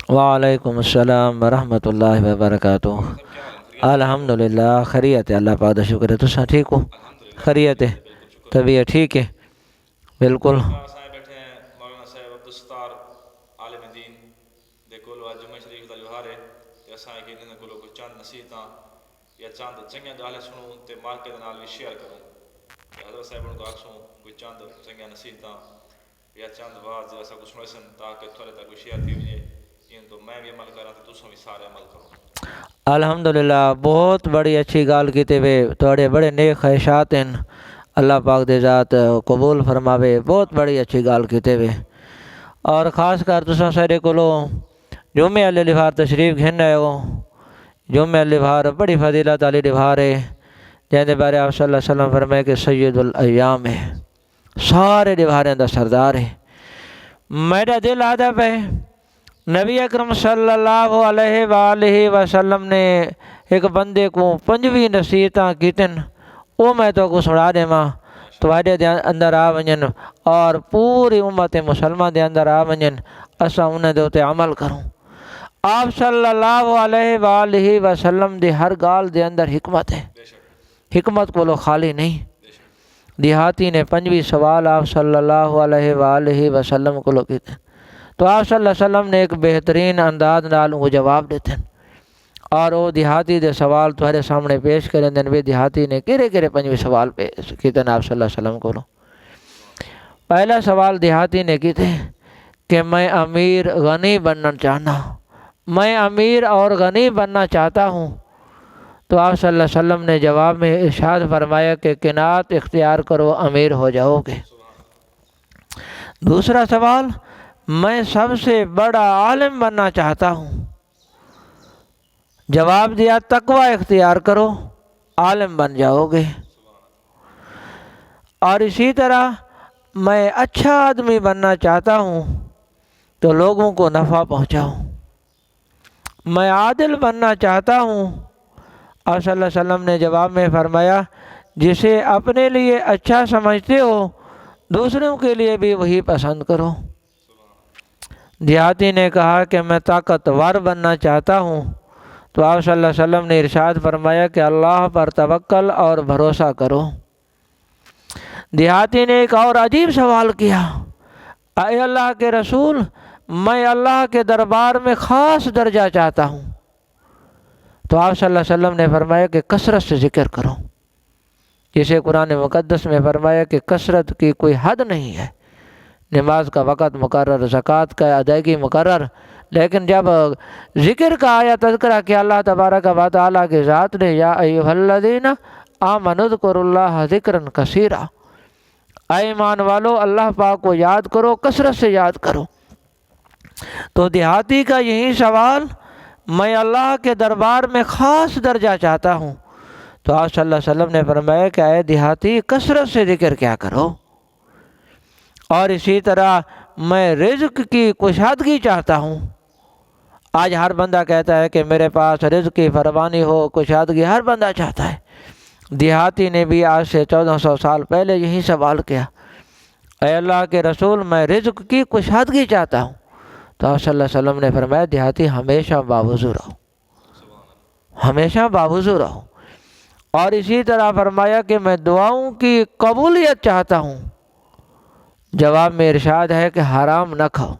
وعلیکم السلام ورحمۃ اللہ وبرکاتہ۔ الحمدللہ خیریت ہے، اللہ پاک دا شکر ہے۔ تساں ٹھیک ہو؟ خیریت ہے، طبیعت ٹھیک ہے؟ بالکل۔ بیٹھے ہیں مولانا صاحب عبدالستار عالم دین دے کولو اج جمعہ شریف دا جوہار ہے تے اساں کہ انہاں کولو کوئی چند نصیحتاں یا چند چنگیاں گالیں سنوں تے مارکے دے نال بھی شیئر کروں تے حضرت صاحب کو آکھسوں کوئی چند چنگیاں نصیحتاں یا چند واز ایسا کچھ سنائے سن تاکہ تھوڑے تک کوئی شیئر تھی وجے ان تو میں بھی عمل کراں تے تساں بھی سارے عمل کرو۔ الحمدللہ بہت بڑی اچھی گال کیتے وے، تھوڑے بڑے نیک خواہشات ہیں، اللہ پاک دے ذات قبول فرماوے۔ بہت بڑی اچھی گال کیتے وے، اور خاص کر تساں سارے کولو جمعے والے لفار تشریف گھن آئے ہو۔ جمعے والے لفار بڑی فضیلت والی لفار ہے، جن دے بارے آپ صلی اللہ علیہ وسلم فرمائے کہ سید الایام ہے، سارے لفاریں دا سردار ہے۔ میرا دل آدھا پہ نبی اکرم صلی اللہ علیہ وآلہ وسلم نے ایک بندے کو 5 نصیحتاں کیتن، وہ میں تو کو سنا دے ماں تواڈے دے اندر آ ونجن اور پوری امت مسلمان دے اندر آ ونجن، اساں انہاں دے اتے عمل کروں۔ آپ صلی اللہ علیہ وآلہ وسلم دی ہر گال دے اندر حکمت ہے، حکمت کو لو خالی نہیں۔ دیہاتی نے 5 سوال آپ صلی اللہ علیہ وآلہ وسلم کو لو کیتے، تو آپ صلی اللہ علیہ وسلم نے ایک بہترین انداز نال وہ جواب دیتے ہیں، اور وہ دیہاتی دے سوال تمہارے سامنے پیش کریں دن بھی دیہاتی نے کہڑے 5 سوال پیش کیتے ہیں آپ صلی اللہ علیہ وسلم کو لو۔ پہلا سوال دیہاتی نے کیتے کہ میں امیر غنی بننا چاہنا ہوں، میں امیر اور غنی بننا چاہتا ہوں، تو آپ صلی اللہ علیہ وسلم نے جواب میں ارشاد فرمایا کہ قناعت اختیار کرو، امیر ہو جاؤ گے۔ دوسرا سوال، میں سب سے بڑا عالم بننا چاہتا ہوں، جواب دیا تقوی اختیار کرو، عالم بن جاؤ گے۔ اور اسی طرح میں اچھا آدمی بننا چاہتا ہوں تو لوگوں کو نفع پہنچاؤں۔ میں عادل بننا چاہتا ہوں، اور صلی اللہ علیہ وسلم نے جواب میں فرمایا جسے اپنے لیے اچھا سمجھتے ہو دوسروں کے لیے بھی وہی پسند کرو۔ دیہاتی نے کہا کہ میں طاقتور بننا چاہتا ہوں، تو آپ صلی اللہ علیہ وسلم نے ارشاد فرمایا کہ اللہ پر توکل اور بھروسہ کرو۔ دیہاتی نے ایک اور عجیب سوال کیا، اے اللہ کے رسول میں اللہ کے دربار میں خاص درجہ چاہتا ہوں، تو آپ صلی اللہ علیہ وسلم نے فرمایا کہ کثرت سے ذکر کرو، جسے قرآن مقدس میں فرمایا کہ کثرت کی کوئی حد نہیں ہے، نماز کا وقت مقرر، زکوٰۃ کا ادائیگی مقرر، لیکن جب ذکر کا آیا تذکرہ کہ اللہ تبارک و تعالیٰ کی ذات نے یا ایھا الذین آمنوا اذکروا اللہ ذکرا کثیرا، اے ایمان والو اللہ پاک کو یاد کرو، کثرت سے یاد کرو۔ تو دیہاتی کا یہی سوال، میں اللہ کے دربار میں خاص درجہ چاہتا ہوں، تو آپ صلی اللہ علیہ وسلم نے فرمایا کہ اے دیہاتی کثرت سے ذکر کیا کرو۔ اور اسی طرح میں رزق کی کشادگی چاہتا ہوں، آج ہر بندہ کہتا ہے کہ میرے پاس رزق کی فراوانی ہو، کشادگی ہر بندہ چاہتا ہے۔ دیہاتی نے بھی آج سے 1400 سال پہلے یہی سوال کیا، اے اللہ کے رسول میں رزق کی کشادگی چاہتا ہوں، تو آپ صلی اللہ علیہ وسلم نے فرمایا دیہاتی ہمیشہ باوضو رہو، ہمیشہ باوضو رہو۔ اور اسی طرح فرمایا کہ میں دعاؤں کی قبولیت چاہتا ہوں، جواب میں ارشاد ہے کہ حرام نہ کھاؤ۔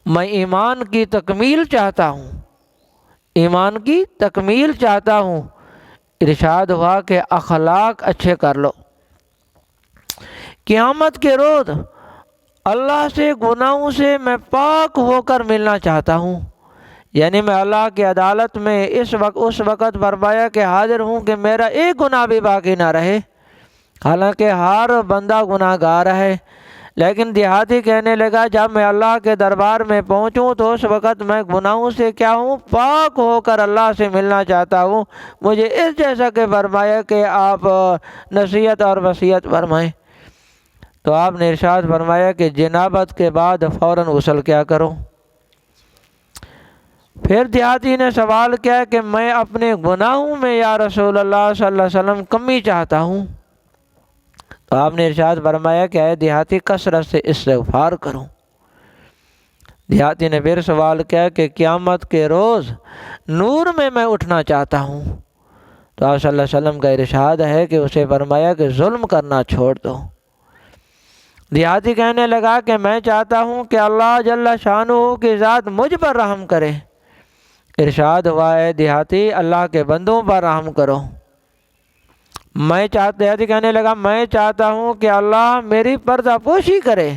میں ایمان کی تکمیل چاہتا ہوں، ایمان کی تکمیل چاہتا ہوں، ارشاد ہوا کہ اخلاق اچھے کر لو۔ قیامت کے روز اللہ سے گناہوں سے میں پاک ہو کر ملنا چاہتا ہوں، یعنی میں اللہ کی عدالت میں اس وقت فرمایا کہ حاضر ہوں کہ میرا ایک گناہ بھی باقی نہ رہے، حالانکہ ہر بندہ گناہ گار ہے، لیکن دیہاتی کہنے لگا جب میں اللہ کے دربار میں پہنچوں تو اس وقت میں گناہوں سے کیا ہوں، پاک ہو کر اللہ سے ملنا چاہتا ہوں۔ مجھے اس جیسا کہ فرمایا کہ آپ نصیحت اور وصیت فرمائیں، تو آپ نے ارشاد فرمایا کہ جنابت کے بعد فوراً غسل کیا کرو۔ پھر دیہاتی نے سوال کیا کہ میں اپنے گناہوں میں یا رسول اللہ صلی اللہ علیہ وسلم کمی چاہتا ہوں، تو آپ نے ارشاد فرمایا کہ اے دیہاتی کثرت سے استغفار کرو۔ دیہاتی نے پھر سوال کیا کہ قیامت کے روز نور میں اٹھنا چاہتا ہوں۔ تو آپ صلی اللہ علیہ وسلم کا ارشاد ہے کہ اسے فرمایا کہ ظلم کرنا چھوڑ دو۔ دیہاتی کہنے لگا کہ میں چاہتا ہوں کہ اللہ جل شانہ کی ذات مجھ پر رحم کرے۔ ارشاد ہوا ہے دیہاتی اللہ کے بندوں پر رحم کرو۔ دیہاتی کہنے لگا میں چاہتا ہوں کہ اللہ میری پردہ پوشی کرے۔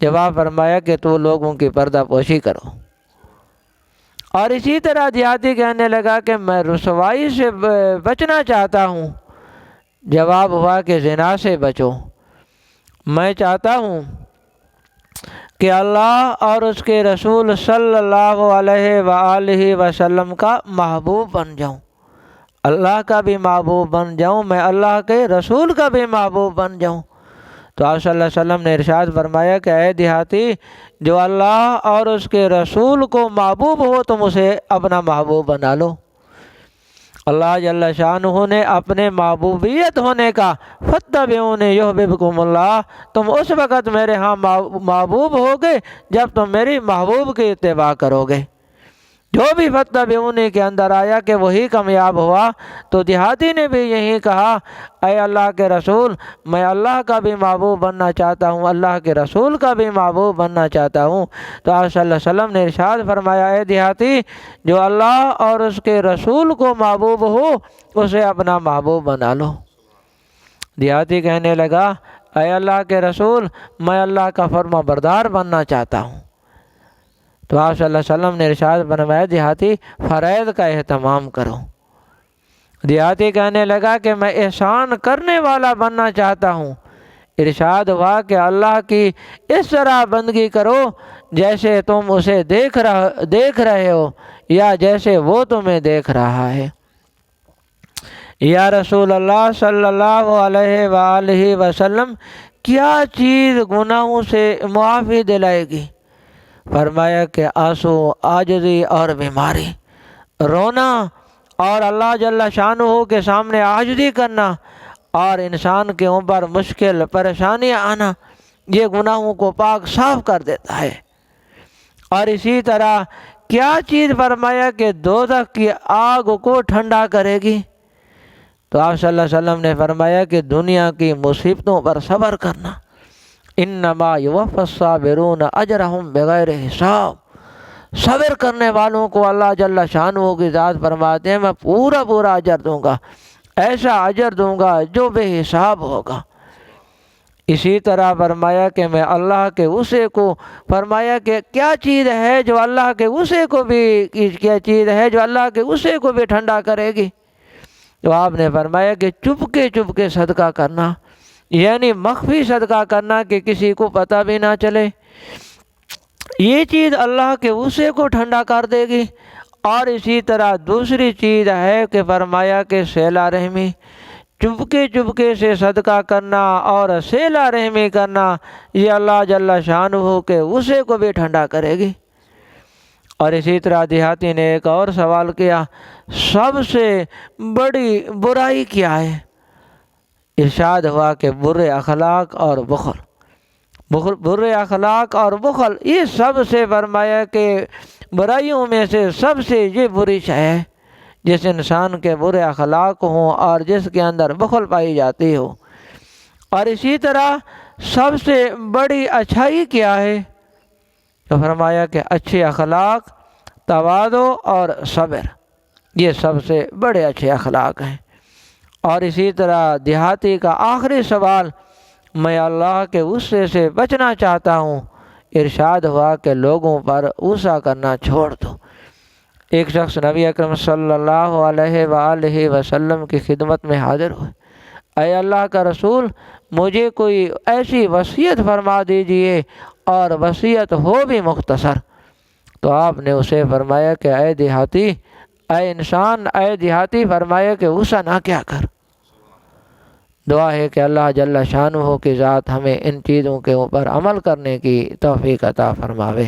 جواب فرمایا کہ تو لوگوں کی پردہ پوشی کرو۔ اور اسی طرح دیہاتی کہنے لگا کہ میں رسوائی سے بچنا چاہتا ہوں۔ جواب ہوا کہ زنا سے بچو۔ میں چاہتا ہوں کہ اللہ اور اس کے رسول صلی اللہ علیہ وآلہ وسلم کا محبوب بن جاؤں، اللہ کا بھی محبوب بن جاؤں، میں اللہ کے رسول کا بھی محبوب بن جاؤں۔ تو آپ صلی اللہ علیہ وسلم نے ارشاد فرمایا کہ اے دیہاتی جو اللہ اور اس کے رسول کو محبوب ہو تم اسے اپنا محبوب بنا لو۔ اللہ جل شانہ نے اپنے محبوبیت ہونے کا فاتبعونی یحببکم اللہ، تم اس وقت میرے ہاں محبوب ہوگے جب تم میری محبوب کی اتباع کرو گے۔ جو بھی فاتبعونی کے اندر آیا کہ وہی کامیاب ہوا۔ تو دیہاتی نے بھی یہی کہا اے اللہ کے رسول میں اللہ کا بھی محبوب بننا چاہتا ہوں، اللہ کے رسول کا بھی محبوب بننا چاہتا ہوں۔ تو آپ صلی اللہ علیہ وسلم نے ارشاد فرمایا اے دیہاتی جو اللہ اور اس کے رسول کو محبوب ہو اسے اپنا محبوب بنا لو۔ دیہاتی کہنے لگا اے اللہ کے رسول میں اللہ کا فرما بردار بننا چاہتا ہوں۔ تو آپ صلی اللہ علیہ وسلم نے ارشاد فرمایا دیہاتی فرائض کا اہتمام کرو۔ دیہاتی کہنے لگا کہ میں احسان کرنے والا بننا چاہتا ہوں۔ ارشاد ہوا کہ اللہ کی اس طرح بندگی کرو جیسے تم اسے دیکھ رہے ہو یا جیسے وہ تمہیں دیکھ رہا ہے۔ یا رسول اللہ صلی اللہ علیہ وآلہ وسلم کیا چیز گناہوں سے معافی دلائے گی؟ فرمایا کہ آنسو، عاجزی اور بیماری، رونا اور اللہ جل شانہ کے سامنے عاجزی کرنا اور انسان کے اوپر مشکل پریشانیاں آنا یہ گناہوں کو پاک صاف کر دیتا ہے۔ اور اسی طرح کیا چیز فرمایا کہ دوزخ کی آگ کو ٹھنڈا کرے گی؟ تو آپ صلی اللہ علیہ وسلم نے فرمایا کہ دنیا کی مصیبتوں پر صبر کرنا۔ انما یوفی الصابرون اجرہم بغیر حساب، صبر کرنے والوں کو اللہ جل شانہ کی ذات فرماتے ہیں میں پورا اجر دوں گا، ایسا اجر دوں گا جو بے حساب ہوگا۔ اسی طرح فرمایا کہ میں اللہ کے غصے کو، فرمایا کہ کیا چیز ہے جو اللہ کے غصے کو بھی، کیا چیز ہے جو اللہ کے غصے کو بھی ٹھنڈا کرے گی؟ تو آپ نے فرمایا کہ چپ کے صدقہ کرنا، یعنی مخفی صدقہ کرنا کہ کسی کو پتہ بھی نہ چلے، یہ چیز اللہ کے غصے کو ٹھنڈا کر دے گی۔ اور اسی طرح دوسری چیز ہے کہ فرمایا کہ صلہ رحمی، چپکے سے صدقہ کرنا اور صلہ رحمی کرنا یہ اللہ جل شانہ کے غصے کو بھی ٹھنڈا کرے گی۔ اور اسی طرح دیہاتی نے ایک اور سوال کیا سب سے بڑی برائی کیا ہے؟ ارشاد ہوا کہ برے اخلاق اور بخل، یہ سب سے فرمایا کہ برائیوں میں سے سب سے یہ بری شے ہے جس انسان کے برے اخلاق ہوں اور جس کے اندر بخل پائی جاتی ہو۔ اور اسی طرح سب سے بڑی اچھائی کیا ہے؟ تو فرمایا کہ اچھے اخلاق، تواضع اور صبر، یہ سب سے بڑے اچھے اخلاق ہیں۔ اور اسی طرح دیہاتی کا آخری سوال میں اللہ کے غصے سے بچنا چاہتا ہوں۔ ارشاد ہوا کہ لوگوں پر غصہ کرنا چھوڑ دو۔ ایک شخص نبی اکرم صلی اللہ علیہ وآلہ وسلم کی خدمت میں حاضر ہوئے، اے اللہ کا رسول مجھے کوئی ایسی وصیت فرما دیجئے اور وصیت ہو بھی مختصر۔ تو آپ نے اسے فرمایا کہ اے دیہاتی فرمایا کہ غصہ نہ کیا کر۔ دعا ہے کہ اللہ جل شانہ کی ذات ہمیں ان چیزوں کے اوپر عمل کرنے کی توفیق عطا فرماوے۔